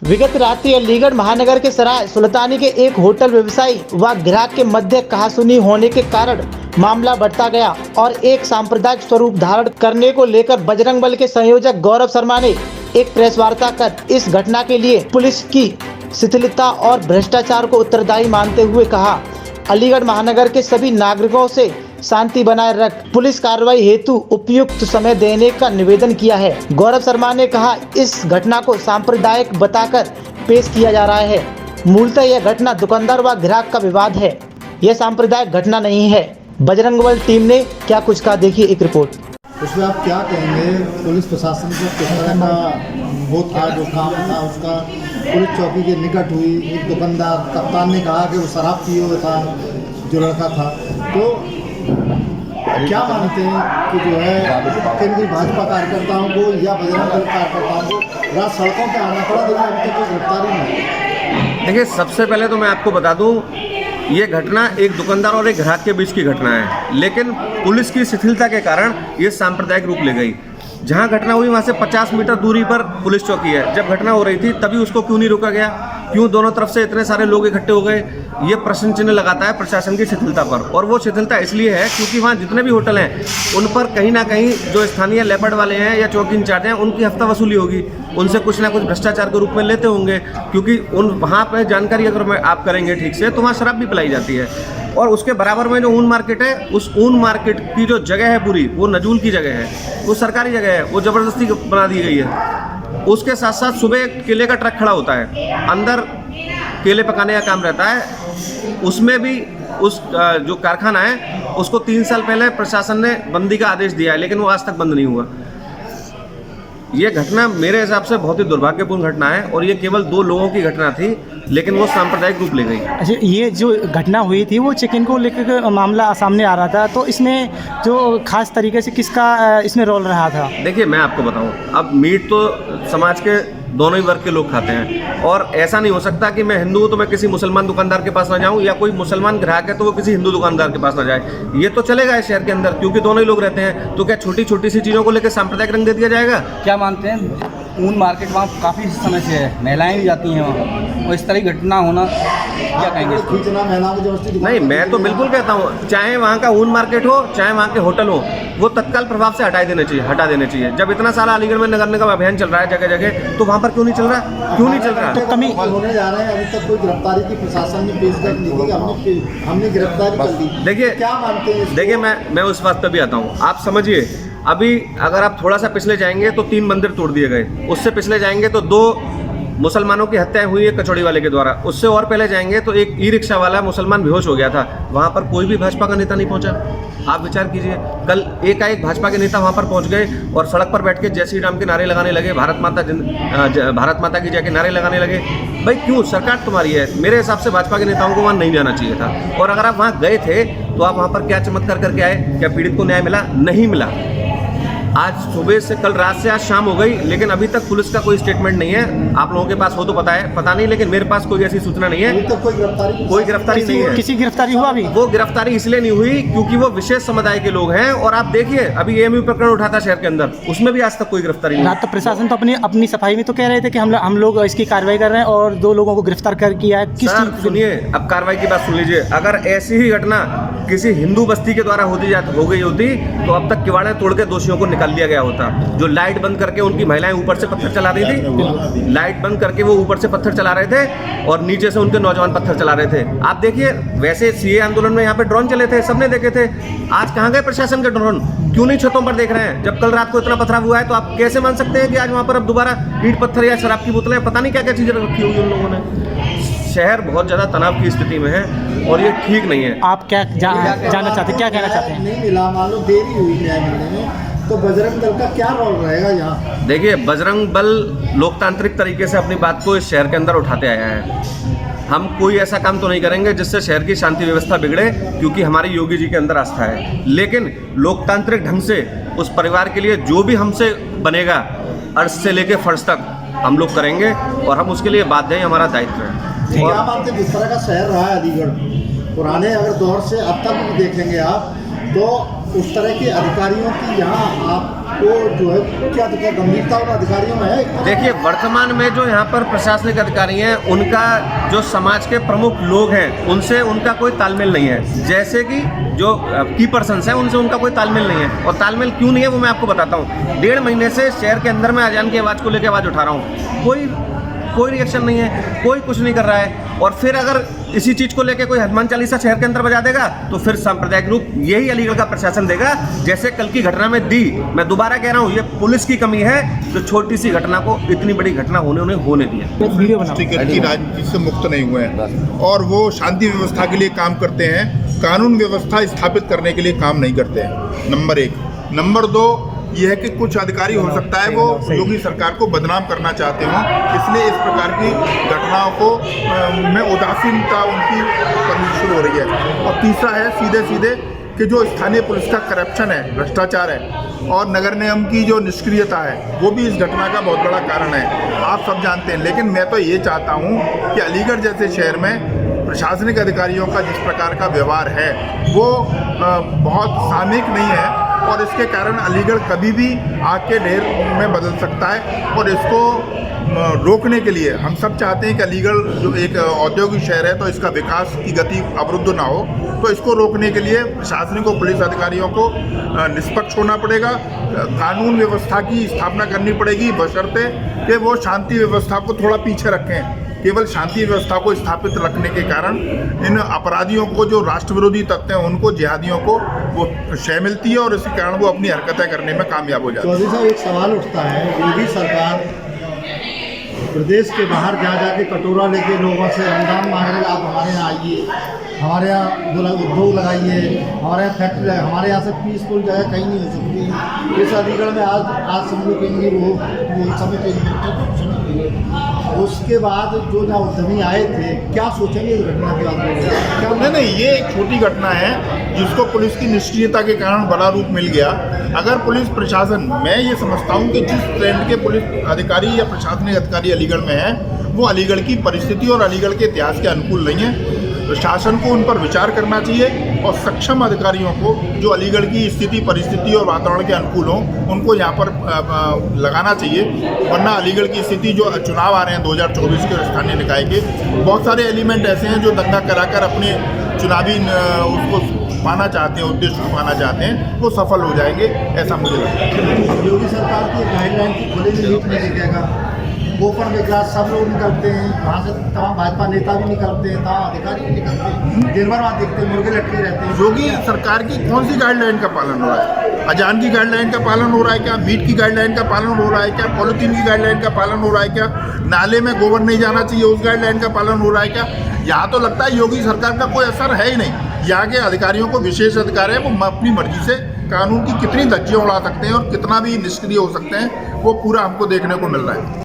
विगत रात्रि अलीगढ़ महानगर के सराय सुल्तानी के एक होटल व्यवसायी व ग्राहक के मध्य कहासुनी होने के कारण मामला बढ़ता गया और एक सांप्रदायिक स्वरूप धारण करने को लेकर बजरंग बल के संयोजक गौरव शर्मा ने एक प्रेस वार्ता कर इस घटना के लिए पुलिस की शिथिलता और भ्रष्टाचार को उत्तरदायी मानते हुए कहा, अलीगढ़ महानगर के सभी नागरिकों से शांति बनाए रख पुलिस कार्रवाई हेतु उपयुक्त समय देने का निवेदन किया है। गौरव शर्मा ने कहा, इस घटना को सांप्रदायिक बताकर पेश किया जा रहा है। मूलतः यह घटना दुकानदार व ग्राहक का विवाद है, यह सांप्रदायिक घटना नहीं है। बजरंग बल टीम ने क्या कुछ कहा, देखिए एक रिपोर्ट। उसमें आप क्या कहेंगे, पुलिस प्रशासन को किस तरह का वो था जो काम था उसका पुलिस चौकी के निकट हुई। एक दुकानदार कप्तान ने कहा कि वो शराब पिए हुए था जो लड़का था, तो क्या मानते हैं कि जो है केंद्रीय भाजपा कार्यकर्ताओं को या बजरंग दल कार्यकर्ताओं को रात सड़कों पर आना पड़ा, लेकिन अभी तक कोई गिरफ्तारी नहीं। देखिए, सबसे पहले तो मैं आपको बता दूं, ये घटना एक दुकानदार और एक ग्राहक के बीच की घटना है, लेकिन पुलिस की शिथिलता के कारण ये सांप्रदायिक रूप ले गई। जहां घटना हुई वहां से 50 मीटर दूरी पर पुलिस चौकी है। जब घटना हो रही थी तभी उसको क्यों नहीं रोका गया, क्यों दोनों तरफ से इतने सारे लोग इकट्ठे हो गए, ये प्रश्न चिन्ह लगाता है प्रशासन की शिथिलता पर। और वो शिथिलता इसलिए है क्योंकि वहाँ जितने भी होटल हैं उन पर कहीं ना कहीं जो स्थानीय लेपर्ड वाले हैं या चौकी इंचार्ज हैं उनकी हफ्ता वसूली होगी, उनसे कुछ ना कुछ भ्रष्टाचार के रूप में लेते होंगे, क्योंकि उन वहाँ पर जानकारी अगर आप करेंगे ठीक से तो वहाँ शराब भी पिलाई जाती है। और उसके बराबर में जो ऊन मार्केट है, उस ऊन मार्केट की जो जगह है पूरी, वो नजूल की जगह है, वो सरकारी जगह है, वो ज़बरदस्ती बना दी गई है। उसके साथ साथ सुबह केले का ट्रक खड़ा होता है, अंदर केले पकाने का काम रहता है। उसमें भी उस जो कारखाना है उसको 3 साल पहले प्रशासन ने बंदी का आदेश दिया है, लेकिन वो आज तक बंद नहीं हुआ। ये घटना मेरे हिसाब से बहुत ही दुर्भाग्यपूर्ण घटना है और ये केवल 2 लोगों की घटना थी, लेकिन वो सांप्रदायिक रूप ले गई। अच्छा, ये जो घटना हुई थी वो चिकन को लेकर मामला सामने आ रहा था, तो इसमें जो खास तरीके से किसका इसमें रोल रहा था? देखिए, मैं आपको बताऊं, अब मीट तो समाज के दोनों ही वर्ग के लोग खाते हैं और ऐसा नहीं हो सकता कि मैं हिंदू हूँ तो मैं किसी मुसलमान दुकानदार के पास ना जाऊँ, या कोई मुसलमान ग्राहक है तो वो किसी हिंदू दुकानदार के पास ना जाए। ये तो चलेगा इस शहर के अंदर, क्योंकि दोनों ही लोग रहते हैं। तो क्या छोटी छोटी सी चीज़ों को लेकर सांप्रदायिक रंग दे दिया जाएगा? क्या मानते हैं, ऊन मार्केट वहाँ काफ़ी समय से है, महिलाएं भी जाती हैं वहाँ, और इस तरह की घटना होना क्या कहेंगे? नहीं, मैं तो बिल्कुल कहता हूँ, चाहे वहाँ का ऊन मार्केट हो चाहे वहाँ के होटल हो, वो तत्काल प्रभाव से हटा देने चाहिए। जब इतना सारा अलीगढ़ में नगर निगम अभियान चल रहा है जगह जगह, तो वहाँ पर क्यों नहीं चल रहा? क्यों नहीं चल रहा? तो कमी होने जा रहे हैं, अभी तक कोई गिरफ्तारी की प्रशासन ने पेशकश नहीं की, हमने गिरफ्तारी कर दी। देखिए, क्या मानते हैं? देखिए, मैं उस बात पर भी आता हूँ। आप समझिए, अभी अगर आप थोड़ा सा पिछले जाएंगे तो 3 मंदिर तोड़ दिए गए, उससे पिछले जाएंगे तो 2 मुसलमानों की हत्याएं हुई है कचौड़ी वाले के द्वारा, उससे और पहले जाएंगे तो एक ई रिक्शा वाला मुसलमान बेहोश हो गया था, वहाँ पर कोई भी भाजपा का नेता नहीं पहुँचा। आप विचार कीजिए, कल एकाएक भाजपा के नेता वहाँ पर पहुँच गए और सड़क पर बैठ के जय श्री राम के नारे लगाने लगे, भारत माता की जय के नारे लगाने लगे। भाई क्यों? सरकार तुम्हारी है। मेरे हिसाब से भाजपा के नेताओं को वहाँ नहीं जाना चाहिए था। और अगर आप वहाँ गए थे तो आप वहाँ पर क्या चमत्कार करके आए? क्या पीड़ित को न्याय मिला? नहीं मिला। आज सुबह से, कल रात से आज शाम हो गई, लेकिन अभी तक पुलिस का कोई स्टेटमेंट नहीं है। आप लोगों के पास हो तो पता नहीं, लेकिन मेरे पास कोई ऐसी सूचना नहीं है। अभी तक कोई गिरफ्तारी नहीं है। किसी गिरफ्तारी हुआ अभी? वो गिरफ्तारी इसलिए नहीं हुई क्योंकि वो विशेष समुदाय के लोग हैं। और आप देखिए, अभी एएमयू प्रकरण उठा था शहर के अंदर, उसमें भी आज तक कोई गिरफ्तारी नहीं। तो प्रशासन तो अपनी सफाई में तो कह रहे थे कि हम लोग इसकी कार्रवाई कर रहे हैं और 2 लोगों को गिरफ्तार कर किया है। किस चीज? सुनिए, अब कार्रवाई की बात सुन लीजिए। अगर ऐसी ही घटना किसी हिंदू बस्ती के द्वारा हो गई होती तो अब तक किवाड़े तोड़ के दोषियों को निकाल लिया गया होता। जो लाइट बंद करके उनकी महिलाएं ऊपर से पत्थर चला रही थी, लाइट बंद करके वो ऊपर से पत्थर चला रहे थे और नीचे से उनके नौजवान पत्थर चला रहे थे। आप देखिए, वैसे सीए आंदोलन में यहाँ पे ड्रोन चले थे, सबने देखे थे। आज कहाँ गए प्रशासन के ड्रोन? क्यों नहीं छतों पर देख रहे हैं? जब कल रात को इतना पथराव हुआ है तो आप कैसे मान सकते हैं कि आज वहाँ पर अब दोबारा ईंट पत्थर या शराब की बोतलें, पता नहीं क्या क्या चीजें रखी हुई उन लोगों ने। शहर बहुत ज़्यादा तनाव की स्थिति में है और ये ठीक नहीं है। आप क्या जानना चाहते हैं, क्या कहना चाहते हैं? नहीं मिला, मान लो देरी हुई न्याय मिलने में, तो बजरंग दल का क्या रोल रहेगा यहाँ? देखिए, बजरंग बल लोकतांत्रिक तरीके से अपनी बात को इस शहर के अंदर उठाते आया है। हम कोई ऐसा काम तो नहीं करेंगे जिससे शहर की शांति व्यवस्था बिगड़े, क्योंकि हमारी योगी जी के अंदर आस्था है। लेकिन लोकतांत्रिक ढंग से उस परिवार के लिए जो भी हमसे बनेगा, अर्श से लेके फर्श तक हम लोग करेंगे और हम उसके लिए बाध्य हैं, हमारा दायित्व है। क्या मानते हैं, जिस तरह का शहर रहा है अलीगढ़, पुराने अगर दौर से अब तक भी देखेंगे आप, तो उस तरह के अधिकारियों की यहाँ आप वो जो है क्या गंभीरता उन अधिकारियों में है? देखिए, वर्तमान में जो यहाँ पर प्रशासनिक अधिकारी हैं, उनका जो समाज के प्रमुख लोग हैं उनसे उनका कोई तालमेल नहीं है। जैसे कि जो की पर्सन्स हैं उनसे उनका कोई तालमेल नहीं है। और तालमेल क्यों नहीं है वो मैं आपको बताता हूँ। 1.5 महीने से शहर के अंदर मैं अजान की आवाज़ को लेकर आवाज़ उठा रहा हूँ, कोई रिएक्शन नहीं है, कोई कुछ नहीं कर रहा है। और फिर अगर इसी चीज़ को लेकर कोई हनुमान चालीसा शहर के अंदर बजा देगा तो फिर सांप्रदायिक रूप यही अलीगढ़ का प्रशासन देगा, जैसे कल की घटना में दी। मैं दोबारा कह रहा हूँ, ये पुलिस की कमी है जो छोटी सी घटना को इतनी बड़ी घटना होने दिया। टिकट की राजनीति से मुक्त नहीं हुए हैं और वो शांति व्यवस्था के लिए काम करते हैं, कानून व्यवस्था स्थापित करने के लिए काम नहीं करते हैं। नंबर 1। नंबर 2 ये है कि कुछ अधिकारी हो सकता है वो योगी सरकार को बदनाम करना चाहते हों, इसलिए इस प्रकार की घटनाओं को में उदासीनता उनकी करनी शुरू हो रही है। और तीसरा है सीधे कि जो स्थानीय पुलिस का करप्शन है, भ्रष्टाचार है और नगर निगम की जो निष्क्रियता है, वो भी इस घटना का बहुत बड़ा कारण है। आप सब जानते हैं, लेकिन मैं तो ये चाहता हूँ कि अलीगढ़ जैसे शहर में प्रशासनिक अधिकारियों का जिस प्रकार का व्यवहार है वो बहुत सामयिक नहीं है और इसके कारण अलीगढ़ कभी भी आग के ढेर में बदल सकता है। और इसको रोकने के लिए हम सब चाहते हैं कि अलीगढ़ जो एक औद्योगिक शहर है तो इसका विकास की गति अवरुद्ध ना हो, तो इसको रोकने के लिए प्रशासनिक और पुलिस अधिकारियों को निष्पक्ष होना पड़ेगा, कानून व्यवस्था की स्थापना करनी पड़ेगी, बशर्ते कि वो शांति व्यवस्था को थोड़ा पीछे रखें। केवल शांति व्यवस्था को स्थापित रखने के कारण इन अपराधियों को, जो राष्ट्र विरोधी तत्व हैं, उनको जिहादियों को वो शय मिलती है और इसी कारण वो अपनी हरकतें करने में कामयाब हो जाती है। चौधरी साहब, एक सवाल उठता है, योगी सरकार प्रदेश के बाहर जा के कटोरा लेके लोगों से अनुदान मांग रहे, आप हमारे यहाँ आइए, हमारे यहाँ उद्योग लगाइए, हमारे यहाँ फैक्ट्री लगाइए, हमारे यहाँ से पीसफुल जगह कहीं नहीं हो सकती। इस अलीगढ़ में आज सब लोग कहेंगे वो समय के उसके बाद जो ना उद्यमी आए थे, क्या सोचेंगे इस घटना के बाद? क्या नहीं, ये एक छोटी घटना है जिसको पुलिस की निष्क्रियता के कारण बड़ा रूप मिल गया। अगर पुलिस प्रशासन, मैं ये समझता हूँ कि जिस ट्रेंड के पुलिस अधिकारी या प्रशासनिक अधिकारी अलीगढ़ में है वो अलीगढ़ की परिस्थिति और अलीगढ़ के इतिहास के अनुकूल नहीं है। शासन को उन पर विचार करना चाहिए और सक्षम अधिकारियों को जो अलीगढ़ की स्थिति, परिस्थिति और वातावरण के अनुकूल हों उनको यहाँ पर लगाना चाहिए। वरना अलीगढ़ की स्थिति, जो चुनाव आ रहे हैं 2024 के स्थानीय निकाय के, बहुत सारे एलिमेंट ऐसे हैं जो दंगा कराकर अपने चुनावी उसको पाना चाहते हैं, उद्देश्य को पाना चाहते हैं, वो सफल हो जाएंगे, ऐसा मुझे लगता है। योगी सरकार की गाइडलाइन की खुले में लीक नहीं दिखेगा, गोपन के खिलाफ सब लोग निकलते हैं, वहाँ से तमाम भाजपा नेता भी निकलते हैं, तमाम अधिकारी भी निकलते हैं, दिन भर वहाँ देखते हैं, मुर्गे लटके रहते हैं। योगी सरकार की कौन सी गाइडलाइन का पालन हो रहा है? अजान की गाइडलाइन का पालन हो रहा है क्या? मीट की गाइडलाइन का पालन हो रहा है क्या? पॉलिथीन की गाइडलाइन का पालन हो रहा है क्या? नाले में गोबर नहीं जाना चाहिए उस गाइडलाइन का पालन हो रहा है क्या? यहाँ तो लगता है योगी सरकार का कोई असर है ही नहीं। यहाँ के अधिकारियों को विशेष अधिकार है, वो अपनी मर्जी से कानून की कितनी धज्जियाँ उड़ा सकते हैं और कितना भी निष्क्रिय हो सकते हैं, वो पूरा हमको देखने को मिल रहा है।